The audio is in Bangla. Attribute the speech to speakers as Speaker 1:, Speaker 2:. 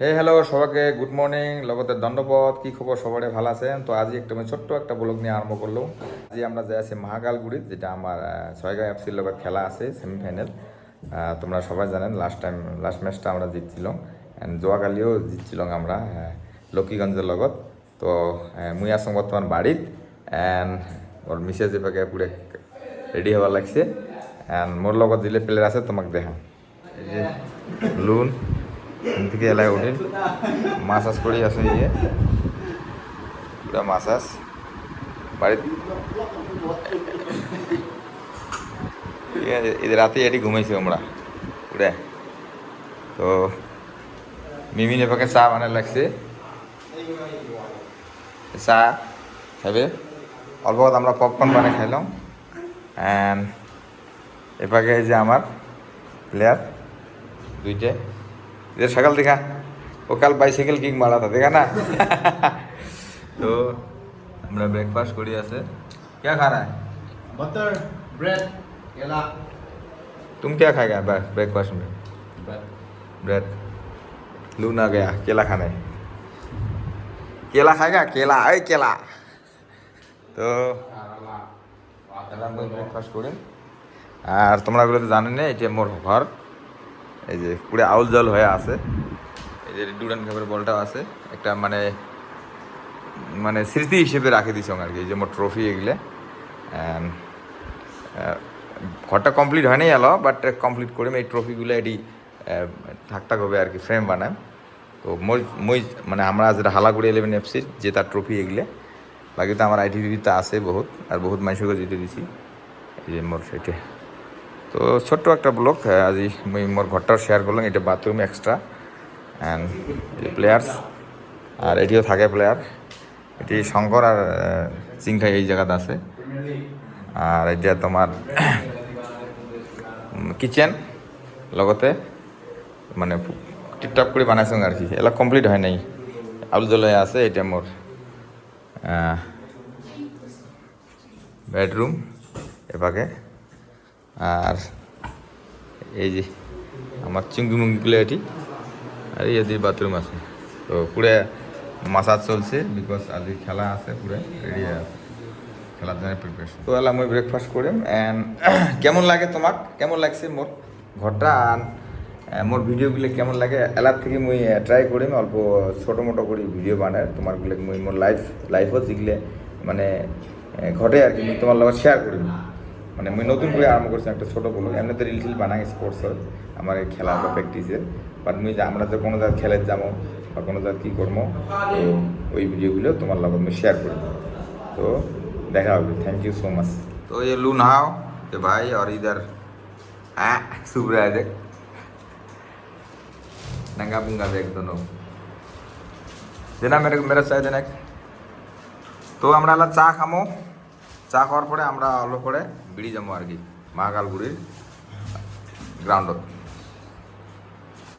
Speaker 1: হে হ্যালো সবাইকে গুড মর্নিং লগতে দণ্ডপথ কি খবর সবাই ভালো আছেন তো আজি একটা ছোট্ট একটা ব্লগ নিয়ে আরম্ভ করলাম আজি আমরা যাই আছি মহাকালগুড়িত যেটা আমার ছয়গাঁ এফসির লগত খেলা আছে সেমিফাইনাল তোমরা সবাই জানেন লাস্ট ম্যাচটা আমরা জিতছিলাম অ্যান্ড যোৱাকালিও জিতছিলাম আমরা লক্ষীগঞ্জের লগত তো মুই আসং বর্তমান বাড়িত অ্যান্ড ওর মিসেজ এপাকে পুরে রেডি হওয়ার লাগছে অ্যান্ড মোর লগত দিলে প্লেয়ার আছে তোমাকে দেখা এই যে লুন থেকে এলাকায় উঠেন মাসাজ করেই আসে ইয়ে পুরা মাসাজ বাড়িতে ঠিক আছে এদের রাতে এটি ঘুমাইছি আমরা পুরা তো মিমি এপাকে চা বানার লাগছে চা খাবে অল্প আমরা পপকর্ন বানিয়ে খাইলাম অ্যান্ড এপাকে এই যে আমার প্লেয়ার দুইটে इधर शकल दिखा वो कल बाइसाइकिल किक मारा था देखा ना तो हमरा ब्रेकफास्ट करी আছে क्या खा रहा है
Speaker 2: बटर ब्रेड केला
Speaker 1: तुम क्या खाएगा ब्रेकफास्ट में ब्रेड लून आ गया केला खाने केला खाएगा केला अरे केला তো আমরা ব্রেকফাস্ট করি আর তোমরা গুলো তো জানেন না এটা মোর ঘর এই যে পুরো আউল জল হয়ে আছে এই যে ডুরান কাপের বলটাও আছে একটা মানে মানে স্মৃতি হিসেবে রাখে দিছ আর কি এই যে মোট ট্রফি এগুলো ঘরটা কমপ্লিট হয়নি এলো বাট কমপ্লিট করে এই ট্রফিগুলো এটি থাকতাক হবে আর কি ফ্রেম বানায় তো মই মানে আমরা যেটা হালাগুড়ি 11 এফসির যে তার ট্রফি এগুলো বাকি তো আমার আইটিভিতে আছে বহুত আর বহুত মানুষকে জিতে দিছি এই যে মোর সেটা তো ছোট্ট একটা ব্লগ আজি মুই মোর ঘরটাও শেয়ার করলাম এটা বাথরুম এক্সট্রা অ্যান্ড প্লেয়ার্স আর এটিও থাকে প্লেয়ার এটি শঙ্কর আর চিংখাই এই জায়গাতে আছে আর এটা তোমার কিচেন লগতে মানে টিপটপ করে বানাইছো আর কি এলা কমপ্লিট হয় নাই আলু জলে আছে এটা মোর বেডরুম এপাকে আর এই যে আমার চুঙ্গি মুঙ্গিগুলো এটি আর এই বাথরুম আছে তো পুরো মাসাজ চলছে বিকজ আজ খেলা আছে পুরো রেডি আছে খেলার জন্য প্রিপারেশন তো এলা মুই ব্রেকফাস্ট করিম অ্যান্ড কেমন লাগে তোমাক কেমন লাগছে মোর ঘরটা আর মোর ভিডিওগুলো কেমন লাগে এলার থেকে মুই ট্রাই করিম অল্প ছোটো মোটো করে ভিডিও বানায় তোমারগুলো মুই মোর লাইফও যেগুলো মানে ঘটে আর কি মুই তোমার লগত শেয়ার করিম মানে মুই নতুন করে আরম্ভ করছি একটা ছোটো বলো এমনিতে রিল টিল বানাই স্পোর্টসের আমার এই খেলা বা প্র্যাকটিসের বাট মুই আমরা যে কোনো জায়গায় খেলে যাবো বা কোনো জায়গায় কী করবো তো ওই ভিডিওগুলো তোমার লগত মুই শেয়ার করি তো দেখা হবে थैंक यू सो मच तो ये लू नहाओ ये भाई और इधर सुब रहा है देख नंगा पुंगा देख दोनों देना मेरा चाय देना তো আমরা চা খামো চা খাওয়ার পরে আমরা অল্প করে বেরিয়ে যাবো আর কি মহাকালগুড়ির গ্রাউন্ডত